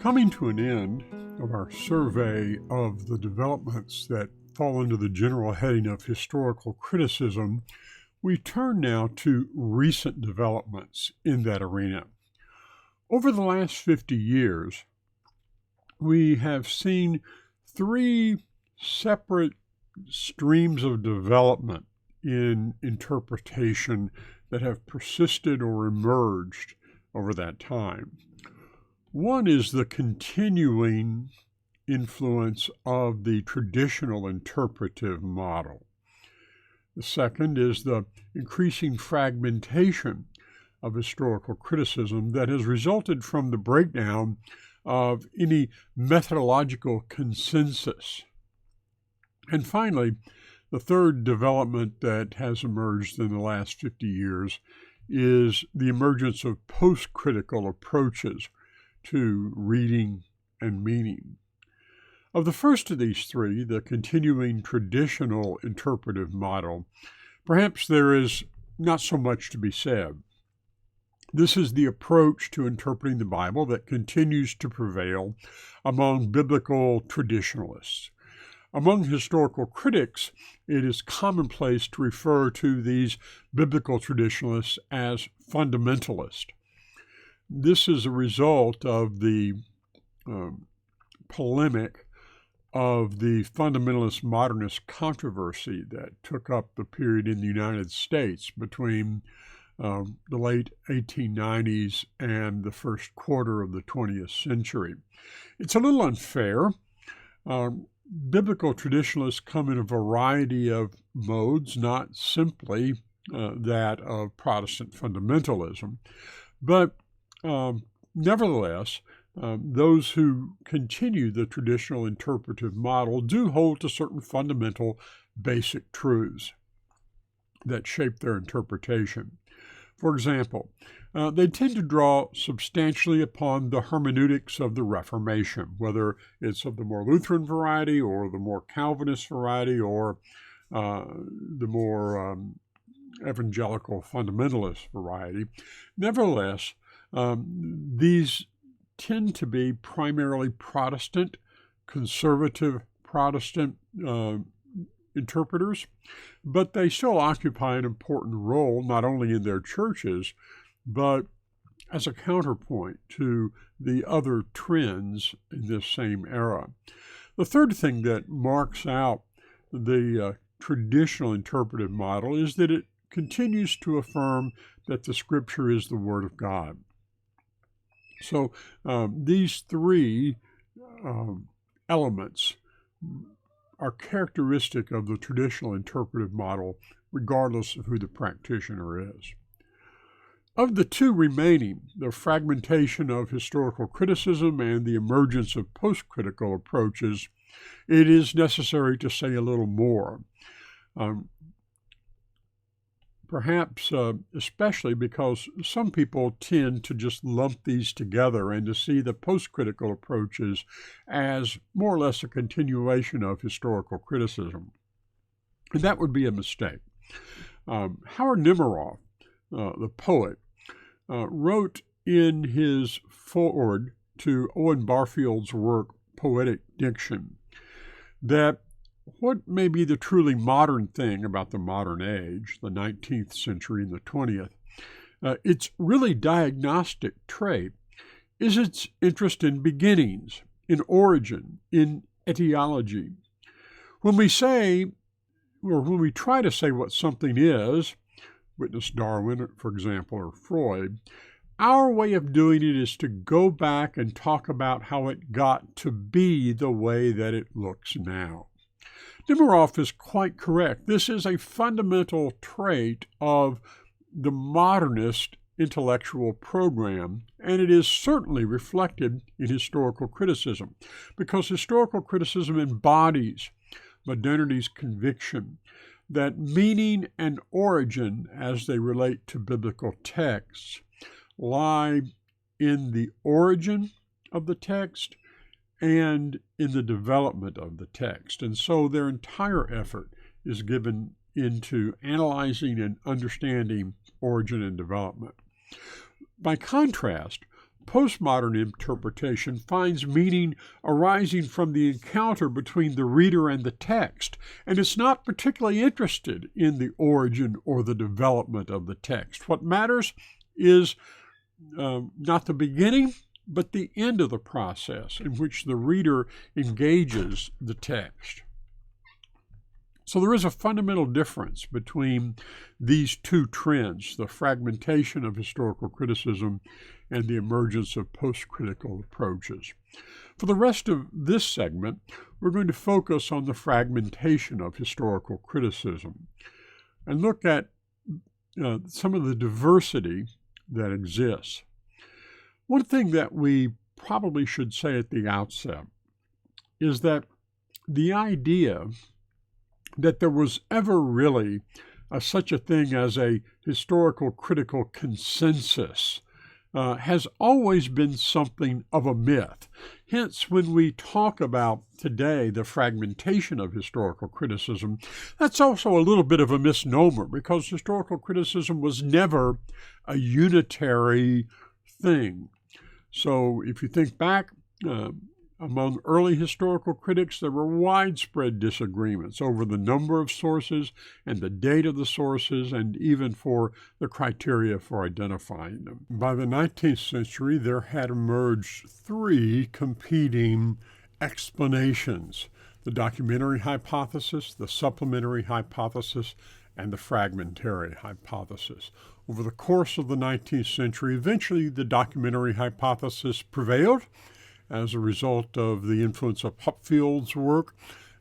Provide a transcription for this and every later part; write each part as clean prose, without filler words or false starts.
Coming to an end of our survey of the developments that fall under the general heading of historical criticism, we turn now to recent developments in that arena. Over the last 50 years, we have seen three separate streams of development in interpretation that have persisted or emerged over that time. One is the continuing influence of the traditional interpretive model. The second is the increasing fragmentation of historical criticism that has resulted from the breakdown of any methodological consensus. And finally, the third development that has emerged in the last 50 years is the emergence of post-critical approaches to reading and meaning. Of the first of these three, the continuing traditional interpretive model, perhaps there is not so much to be said. This is the approach to interpreting the Bible that continues to prevail among biblical traditionalists. Among historical critics, it is commonplace to refer to these biblical traditionalists as fundamentalists. This is a result of the polemic of the fundamentalist modernist controversy that took up the period in the United States between the late 1890s and the first quarter of the 20th century. It's a little unfair. Biblical traditionalists come in a variety of modes, not simply that of Protestant fundamentalism, but nevertheless, those who continue the traditional interpretive model do hold to certain fundamental basic truths that shape their interpretation. For example, they tend to draw substantially upon the hermeneutics of the Reformation, whether it's of the more Lutheran variety or the more Calvinist variety or the more evangelical fundamentalist variety. Nevertheless, these tend to be primarily Protestant, conservative Protestant interpreters, but they still occupy an important role not only in their churches, but as a counterpoint to the other trends in this same era. The third thing that marks out the traditional interpretive model is that it continues to affirm that the Scripture is the Word of God. So these three elements are characteristic of the traditional interpretive model, regardless of who the practitioner is. Of the two remaining, the fragmentation of historical criticism and the emergence of post-critical approaches, it is necessary to say a little more. Perhaps especially because some people tend to just lump these together and to see the post-critical approaches as more or less a continuation of historical criticism. And that would be a mistake. Howard Nemeroff, the poet, wrote in his foreword to Owen Barfield's work, Poetic Diction, that what may be the truly modern thing about the modern age, the 19th century and the 20th, its really diagnostic trait is its interest in beginnings, in origin, in etiology. When we say, or when we try to say what something is, witness Darwin, for example, or Freud, our way of doing it is to go back and talk about how it got to be the way that it looks now. Nemeroff is quite correct. This is a fundamental trait of the modernist intellectual program, and it is certainly reflected in historical criticism, because historical criticism embodies modernity's conviction that meaning and origin, as they relate to biblical texts, lie in the origin of the text and in the development of the text. And so their entire effort is given into analyzing and understanding origin and development. By contrast, Postmodern interpretation finds meaning arising from the encounter between the reader and the text, and is not particularly interested in the origin or the development of the text. What matters is not the beginning, but the end of the process in which the reader engages the text. So there is a fundamental difference between these two trends, the fragmentation of historical criticism and the emergence of post-critical approaches. For the rest of this segment, we're going to focus on the fragmentation of historical criticism and look at some of the diversity that exists. One thing that we probably should say at the outset is that the idea that there was ever really such a thing as a historical critical consensus has always been something of a myth. Hence, when we talk about today the fragmentation of historical criticism, that's also a little bit of a misnomer, because historical criticism was never a unitary thing. So if you think back, among early historical critics, there were widespread disagreements over the number of sources and the date of the sources, and even for the criteria for identifying them. By the 19th century, there had emerged three competing explanations: the documentary hypothesis, the supplementary hypothesis, and the fragmentary hypothesis. Over the course of the 19th century, eventually the documentary hypothesis prevailed as a result of the influence of Hupfield's work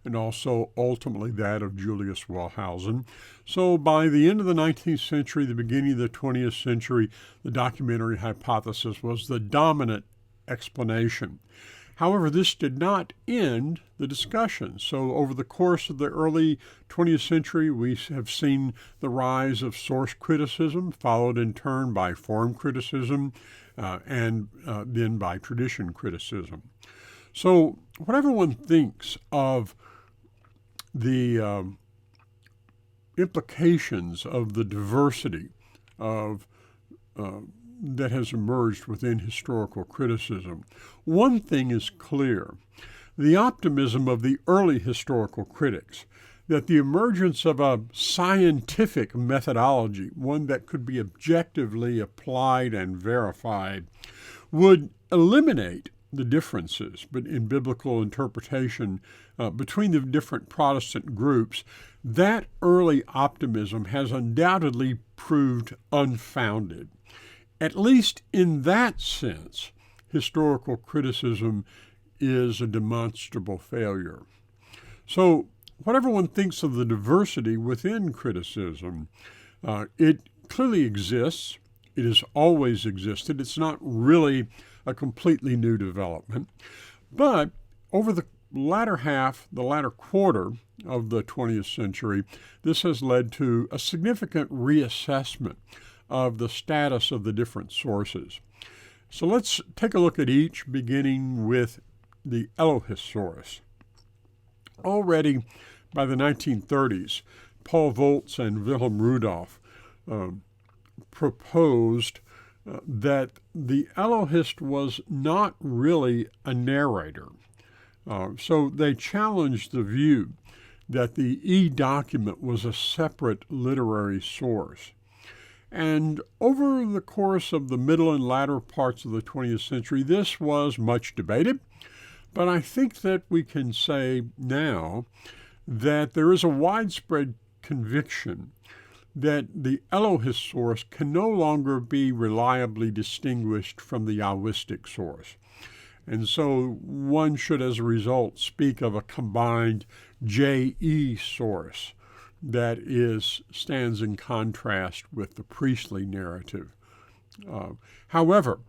and also ultimately that of Julius Wellhausen. So by the end of the 19th century, the beginning of the 20th century, the documentary hypothesis was the dominant explanation. However, this did not end the discussion. So over the course of the early 20th century, we have seen the rise of source criticism, followed in turn by form criticism, and then by tradition criticism. So whatever one thinks of the implications of the diversity of that has emerged within historical criticism, one thing is clear: the optimism of the early historical critics that the emergence of a scientific methodology, one that could be objectively applied and verified, would eliminate the differences in biblical interpretation between the different Protestant groups. That early optimism has undoubtedly proved unfounded. At least in that sense, historical criticism is a demonstrable failure. So whatever one thinks of the diversity within criticism, it clearly exists. It has always existed. It's not really a completely new development. But over the latter quarter of the 20th century, this has led to a significant reassessment of the status of the different sources. So let's take a look at each, beginning with the Elohist source. Already by the 1930s, Paul Volz and Wilhelm Rudolph proposed that the Elohist was not really a narrator. So they challenged the view that the E-document was a separate literary source. And over the course of the middle and latter parts of the 20th century, this was much debated. But I think that we can say now that there is a widespread conviction that the Elohist source can no longer be reliably distinguished from the Yahwistic source. And so one should, as a result, speak of a combined JE source that stands in contrast with the priestly narrative. However,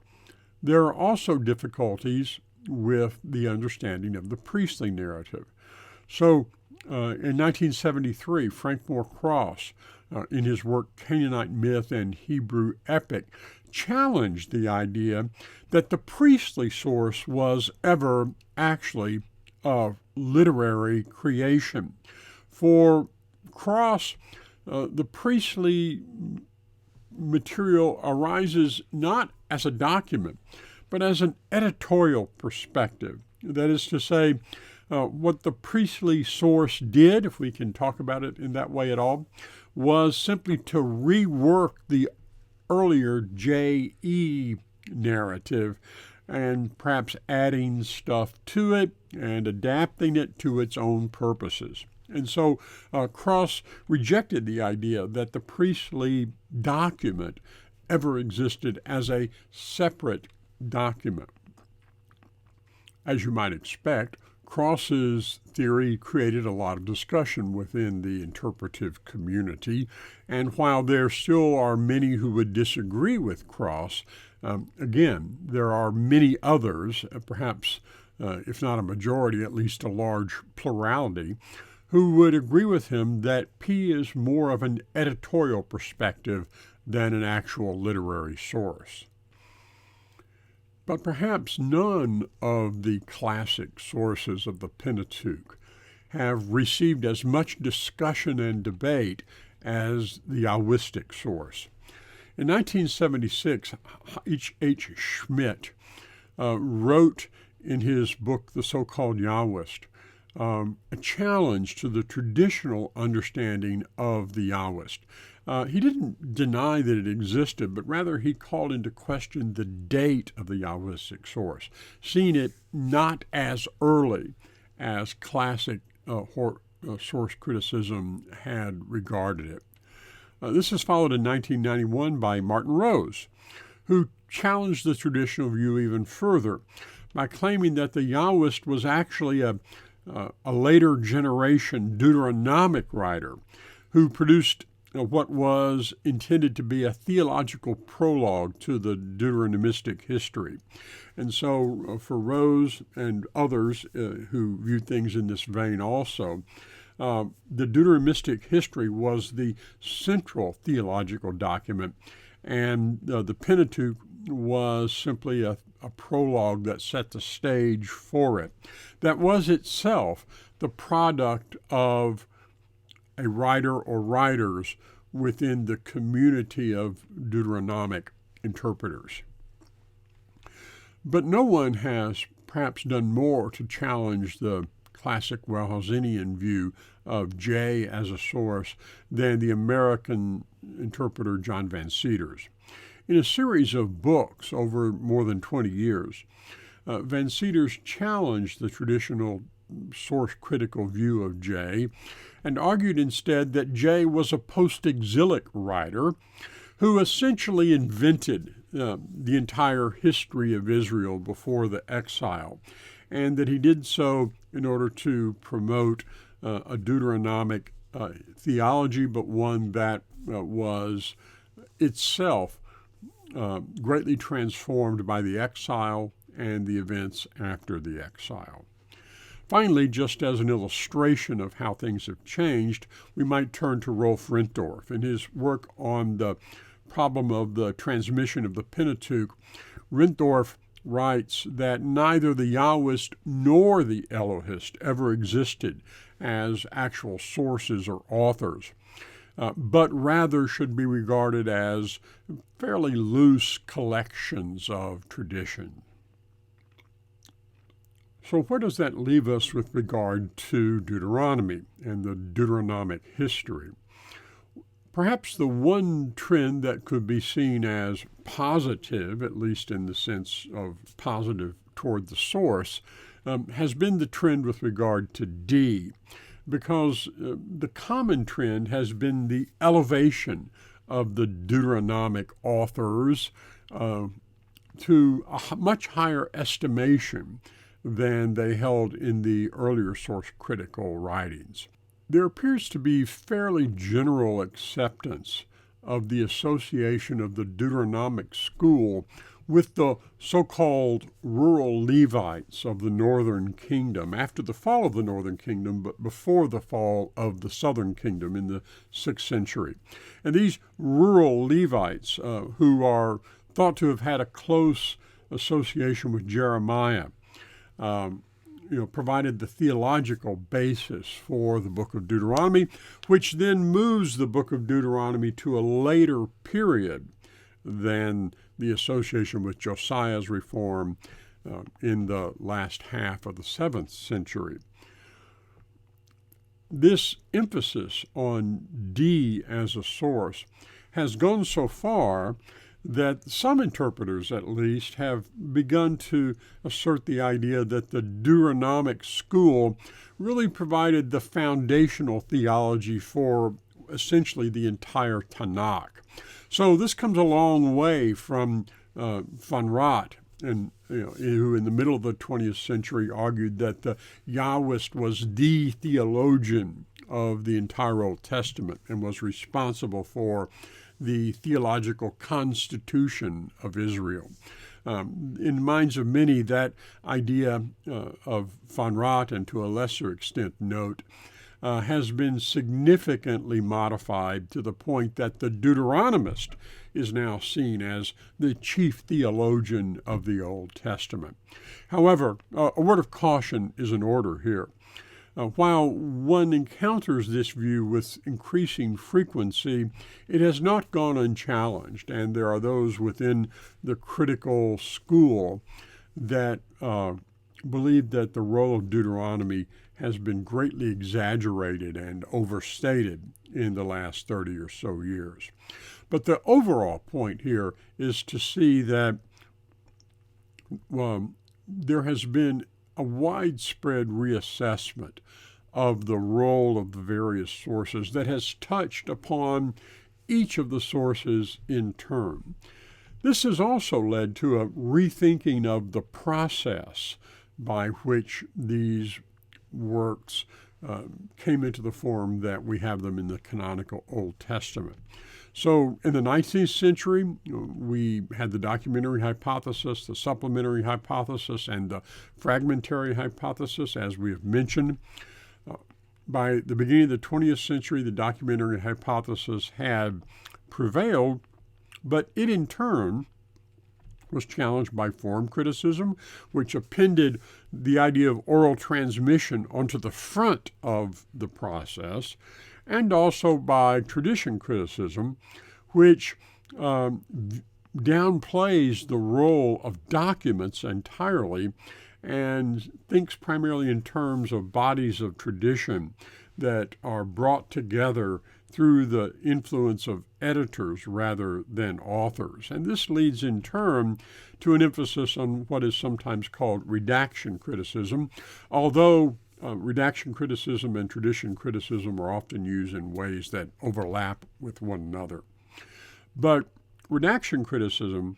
there are also difficulties with the understanding of the priestly narrative. So in 1973, Frank Moore Cross, in his work Canaanite Myth and Hebrew Epic, challenged the idea that the priestly source was ever actually a literary creation. For Cross, the priestly material arises not as a document, but as an editorial perspective. That is to say, what the priestly source did, if we can talk about it in that way at all, was simply to rework the earlier J.E. narrative and perhaps adding stuff to it and adapting it to its own purposes. And so Cross rejected the idea that the priestly document ever existed as a separate document. As you might expect, Cross's theory created a lot of discussion within the interpretive community, and while there still are many who would disagree with Cross, again, there are many others, perhaps if not a majority, at least a large plurality, who would agree with him that P is more of an editorial perspective than an actual literary source. But perhaps none of the classic sources of the Pentateuch have received as much discussion and debate as the Yahwistic source. In 1976, H. Schmidt wrote in his book, The So-Called Yahwist, a challenge to the traditional understanding of the Yahwist. He didn't deny that it existed, but rather he called into question the date of the Yahwistic source, seeing it not as early as classic source criticism had regarded it. This is followed in 1991 by Martin Rose, who challenged the traditional view even further by claiming that the Yahwist was actually a later generation Deuteronomic writer who produced what was intended to be a theological prologue to the Deuteronomistic history. And so for Rose and others who viewed things in this vein also, the Deuteronomistic history was the central theological document, and the Pentateuch was simply a prologue that set the stage for it. That was itself the product of a writer or writers within the community of Deuteronomic interpreters. But no one has perhaps done more to challenge the classic Wellhausian view of J as a source than the American interpreter John Van Seters. In a series of books over more than 20 years, Van Seters challenged the traditional source-critical view of J and argued instead that J was a post-exilic writer who essentially invented the entire history of Israel before the exile, and that he did so in order to promote a Deuteronomic theology, but one that was itself greatly transformed by the exile and the events after the exile. Finally, just as an illustration of how things have changed, we might turn to Rolf Rentdorf. In his work on the problem of the transmission of the Pentateuch, Rentdorf writes that neither the Yahwist nor the Elohist ever existed as actual sources or authors, but rather should be regarded as fairly loose collections of tradition. So where does that leave us with regard to Deuteronomy and the Deuteronomic history? Perhaps the one trend that could be seen as positive, at least in the sense of positive toward the source, has been the trend with regard to D, because the common trend has been the elevation of the Deuteronomic authors to a much higher estimation than they held in the earlier source-critical writings. There appears to be fairly general acceptance of the association of the Deuteronomic school with the so-called rural Levites of the northern kingdom, after the fall of the northern kingdom, but before the fall of the southern kingdom in the 6th century. And these rural Levites, who are thought to have had a close association with Jeremiah, provided the theological basis for the book of Deuteronomy, which then moves the book of Deuteronomy to a later period than the association with Josiah's reform in the last half of the 7th century. This emphasis on D as a source has gone so far that some interpreters, at least, have begun to assert the idea that the Deuteronomic school really provided the foundational theology for essentially the entire Tanak. So this comes a long way from von Rott, who in the middle of the 20th century argued that the Yahwist was the theologian of the entire Old Testament and was responsible for the theological constitution of Israel. In the minds of many, that idea of von Rott, and to a lesser extent Note, has been significantly modified to the point that the Deuteronomist is now seen as the chief theologian of the Old Testament. However, a word of caution is in order here. While one encounters this view with increasing frequency, it has not gone unchallenged, and there are those within the critical school that believe that the role of Deuteronomy has been greatly exaggerated and overstated in the last 30 or so years. But the overall point here is to see that there has been a widespread reassessment of the role of the various sources that has touched upon each of the sources in turn. This has also led to a rethinking of the process by which these works came into the form that we have them in the canonical Old Testament. So in the 19th century, we had the documentary hypothesis, the supplementary hypothesis, and the fragmentary hypothesis, as we have mentioned. By the beginning of the 20th century, the documentary hypothesis had prevailed, but it in turn was challenged by form criticism, which appended the idea of oral transmission onto the front of the process, and also by tradition criticism, which downplays the role of documents entirely and thinks primarily in terms of bodies of tradition that are brought together through the influence of editors rather than authors. And this leads in turn to an emphasis on what is sometimes called redaction criticism, although redaction criticism and tradition criticism are often used in ways that overlap with one another. But redaction criticism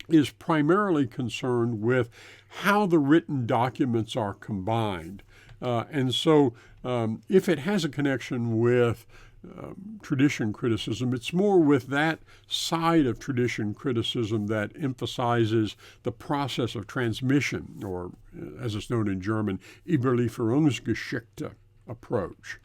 is primarily concerned with how the written documents are combined. And so if it has a connection with tradition criticism, it's more with that side of tradition criticism that emphasizes the process of transmission, or as it's known in German, Überlieferungsgeschichte approach.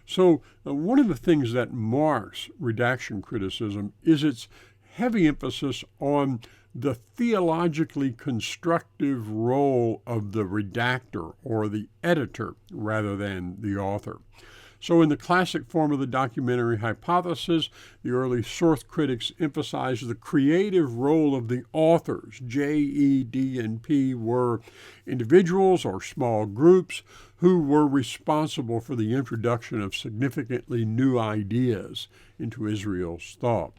So one of the things that marks redaction criticism is its heavy emphasis on the theologically constructive role of the redactor or the editor rather than the author. So in the classic form of the documentary hypothesis, the early source critics emphasized the creative role of the authors. J, E, D, and P were individuals or small groups who were responsible for the introduction of significantly new ideas into Israel's thought.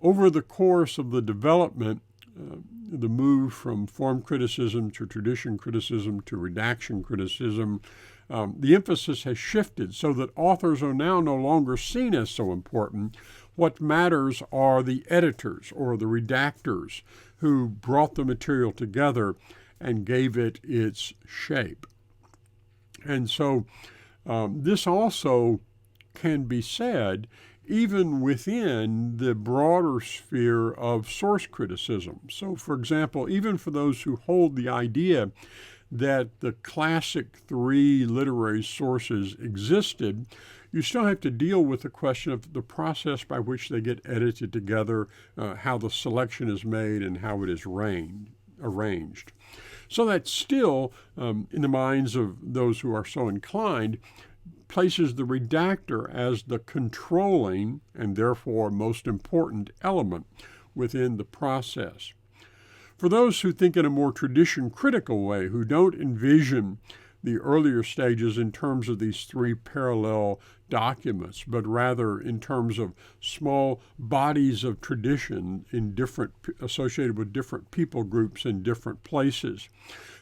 Over the course of the development, the move from form criticism to tradition criticism to redaction criticism, the emphasis has shifted so that authors are now no longer seen as so important. What matters are the editors or the redactors who brought the material together and gave it its shape. And so this also can be said even within the broader sphere of source criticism. So, for example, even for those who hold the idea that the classic three literary sources existed, you still have to deal with the question of the process by which they get edited together, how the selection is made, and how it is arranged. So that still, in the minds of those who are so inclined, places the redactor as the controlling and therefore most important element within the process. For those who think in a more tradition-critical way, who don't envision the earlier stages in terms of these three parallel documents, but rather in terms of small bodies of tradition associated with different people groups in different places,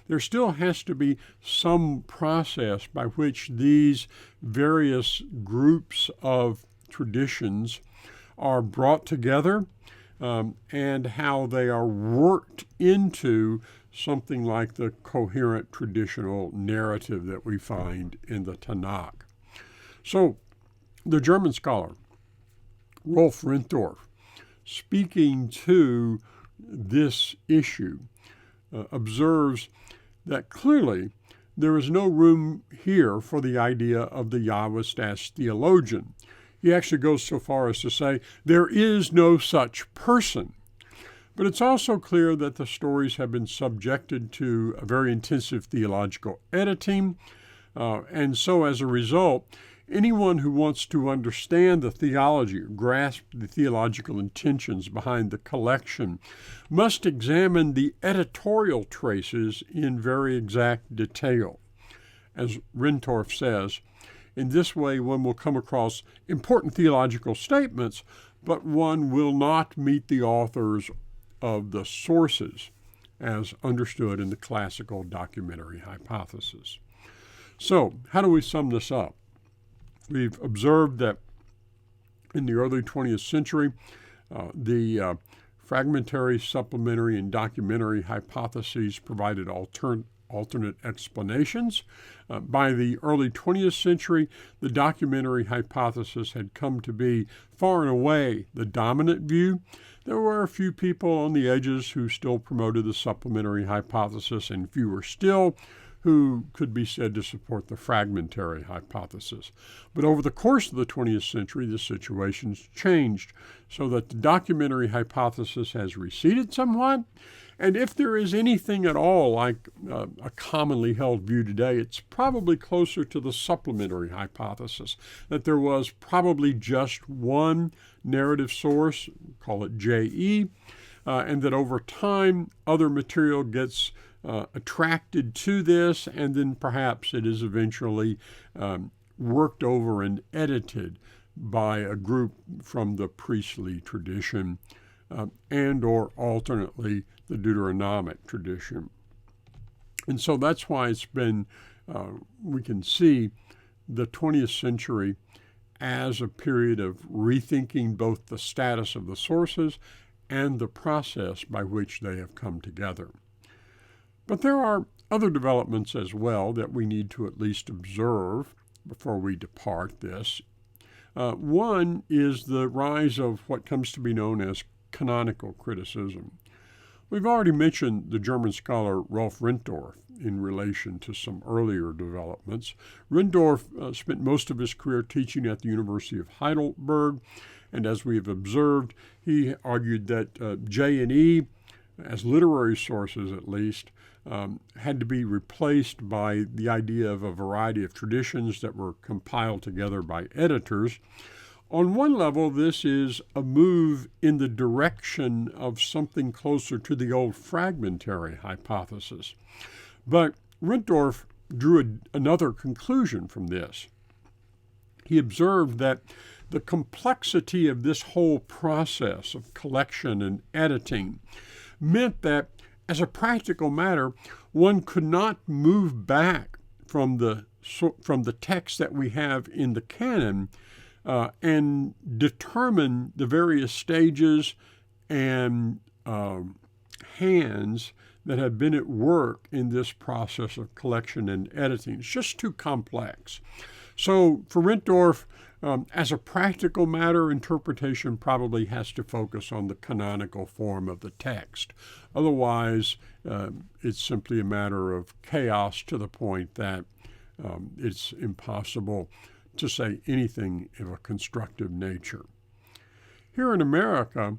there still has to be some process by which these various groups of traditions are brought together and how they are worked into something like the coherent traditional narrative that we find in the Tanak. So, the German scholar Rolf Rintorf, speaking to this issue, observes that clearly there is no room here for the idea of the Yahwist as theologian. He actually goes so far as to say there is no such person. But it's also clear that the stories have been subjected to a very intensive theological editing, and so as a result, anyone who wants to understand the theology or grasp the theological intentions behind the collection must examine the editorial traces in very exact detail. As Rintorf says, in this way one will come across important theological statements, but one will not meet the authors of the sources as understood in the classical documentary hypothesis. So, how do we sum this up? We've observed that in the early 20th century, the fragmentary, supplementary, and documentary hypotheses provided alternate explanations. By the early 20th century, the documentary hypothesis had come to be far and away the dominant view. There were a few people on the edges who still promoted the supplementary hypothesis, and fewer still who could be said to support the fragmentary hypothesis. But over the course of the 20th century, the situation's changed so that the documentary hypothesis has receded somewhat. And if there is anything at all like a commonly held view today, it's probably closer to the supplementary hypothesis, that there was probably just one narrative source, call it JE, and that over time other material gets attracted to this, and then perhaps it is eventually worked over and edited by a group from the priestly tradition and or alternately the Deuteronomic tradition. And so that's why it's been, we can see the 20th century as a period of rethinking both the status of the sources and the process by which they have come together. But there are other developments as well that we need to at least observe before we depart this. One is the rise of what comes to be known as canonical criticism. We've already mentioned the German scholar Rolf Rintorf in relation to some earlier developments. Rintorf spent most of his career teaching at the University of Heidelberg, and as we have observed, he argued that J&E, as literary sources at least, had to be replaced by the idea of a variety of traditions that were compiled together by editors. On one level, this is a move in the direction of something closer to the old fragmentary hypothesis. But Rintorf drew another conclusion from this. He observed that the complexity of this whole process of collection and editing meant that, as a practical matter, one could not move back from the text that we have in the canon and determine the various stages and hands that have been at work in this process of collection and editing. It's just too complex. So for Rintorf, as a practical matter, interpretation probably has to focus on the canonical form of the text. Otherwise, it's simply a matter of chaos to the point that it's impossible to say anything of a constructive nature. Here in America,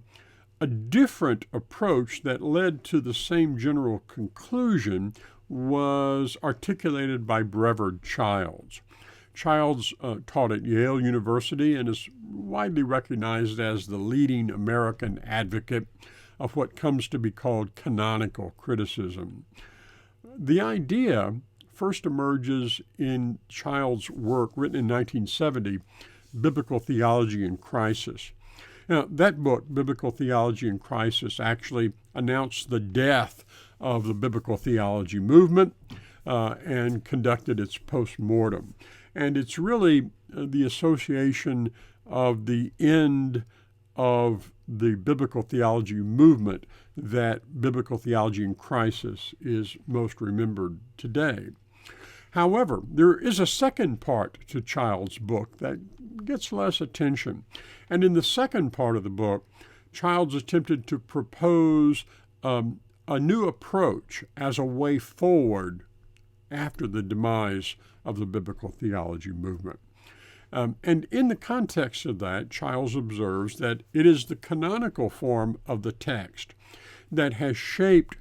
a different approach that led to the same general conclusion was articulated by Brevard Childs. Childs taught at Yale University and is widely recognized as the leading American advocate of what comes to be called canonical criticism. The idea first emerges in Childs' work written in 1970, Biblical Theology in Crisis. Now, that book, Biblical Theology in Crisis, actually announced the death of the biblical theology movement and conducted its post-mortem. And it's really the association of the end of the biblical theology movement that Biblical Theology in Crisis is most remembered today. However, there is a second part to Childs' book that gets less attention. And in the second part of the book, Childs attempted to propose a new approach as a way forward after the demise of the biblical theology movement. And in the context of that, Childs observes that it is the canonical form of the text that has shaped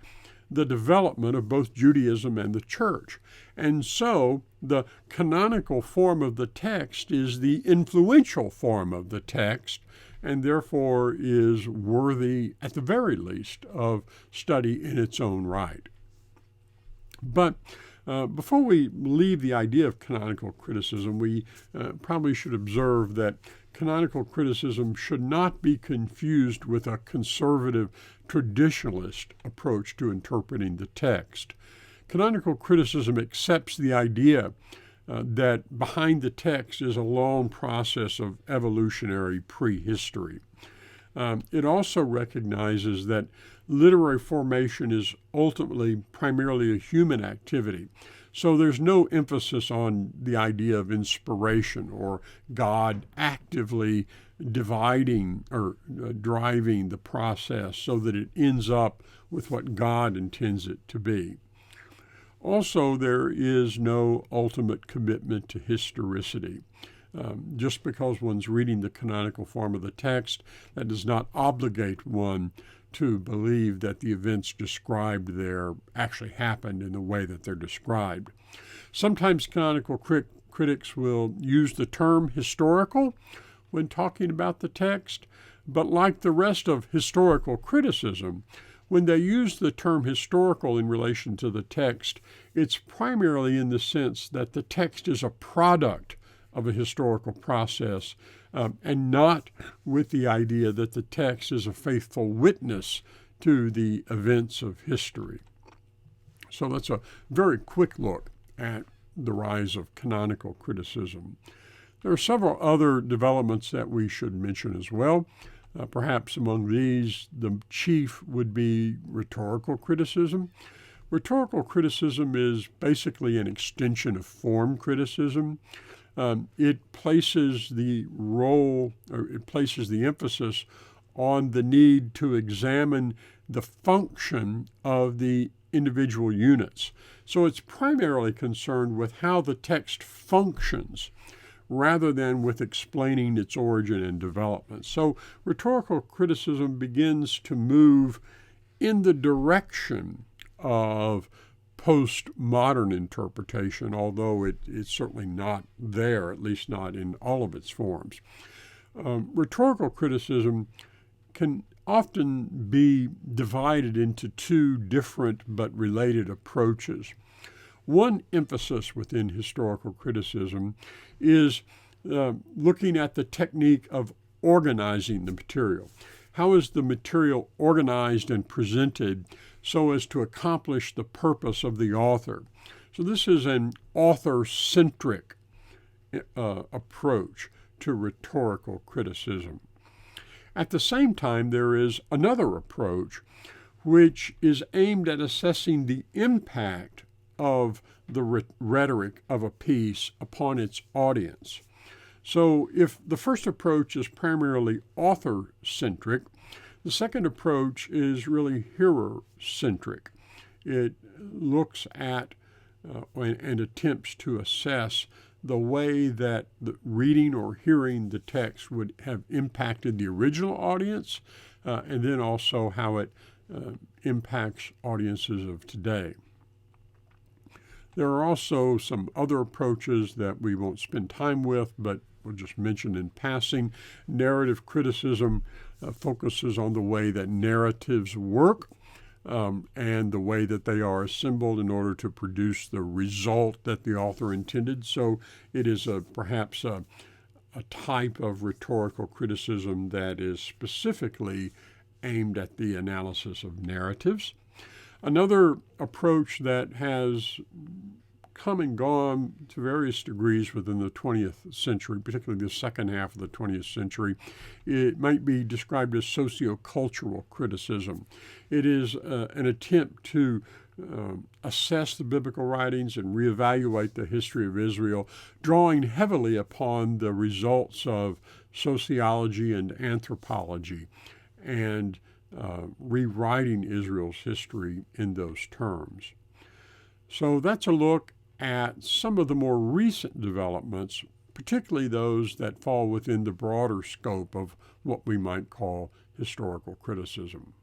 the development of both Judaism and the church. And so the canonical form of the text is the influential form of the text, and therefore is worthy, at the very least, of study in its own right. But before we leave the idea of canonical criticism, we probably should observe that canonical criticism should not be confused with a conservative traditionalist approach to interpreting the text. Canonical criticism accepts the idea that behind the text is a long process of evolutionary prehistory. It also recognizes that literary formation is ultimately primarily a human activity. So there's no emphasis on the idea of inspiration or God actively dividing or driving the process so that it ends up with what God intends it to be. Also, there is no ultimate commitment to historicity. Just because one's reading the canonical form of the text, that does not obligate one to believe that the events described there actually happened in the way that they're described. Sometimes canonical critics will use the term historical when talking about the text, but like the rest of historical criticism, when they use the term historical in relation to the text, it's primarily in the sense that the text is a product of a historical process, and not with the idea that the text is a faithful witness to the events of history. So that's a very quick look at the rise of canonical criticism. There are several other developments that we should mention as well. Perhaps among these, the chief would be rhetorical criticism. Rhetorical criticism is basically an extension of form criticism. It places the emphasis on the need to examine the function of the individual units. So it's primarily concerned with how the text functions rather than with explaining its origin and development. So rhetorical criticism begins to move in the direction of postmodern interpretation, although it's certainly not there, at least not in all of its forms. Rhetorical criticism can often be divided into two different but related approaches. One emphasis within historical criticism is looking at the technique of organizing the material. How is the material organized and presented so as to accomplish the purpose of the author? So this is an author-centric approach to rhetorical criticism. At the same time, there is another approach which is aimed at assessing the impact of the rhetoric of a piece upon its audience. So if the first approach is primarily author-centric, the second approach is really hearer-centric. It looks at and attempts to assess the way that the reading or hearing the text would have impacted the original audience, and then also how it impacts audiences of today. There are also some other approaches that we won't spend time with, but we'll just mention in passing. Narrative criticism focuses on the way that narratives work and the way that they are assembled in order to produce the result that the author intended. So it is perhaps a type of rhetorical criticism that is specifically aimed at the analysis of narratives. Another approach that has come and gone to various degrees within the 20th century, particularly the second half of the 20th century, it might be described as sociocultural criticism. It is an attempt to assess the biblical writings and reevaluate the history of Israel, drawing heavily upon the results of sociology and anthropology, and rewriting Israel's history in those terms. So that's a look at some of the more recent developments, particularly those that fall within the broader scope of what we might call historical criticism.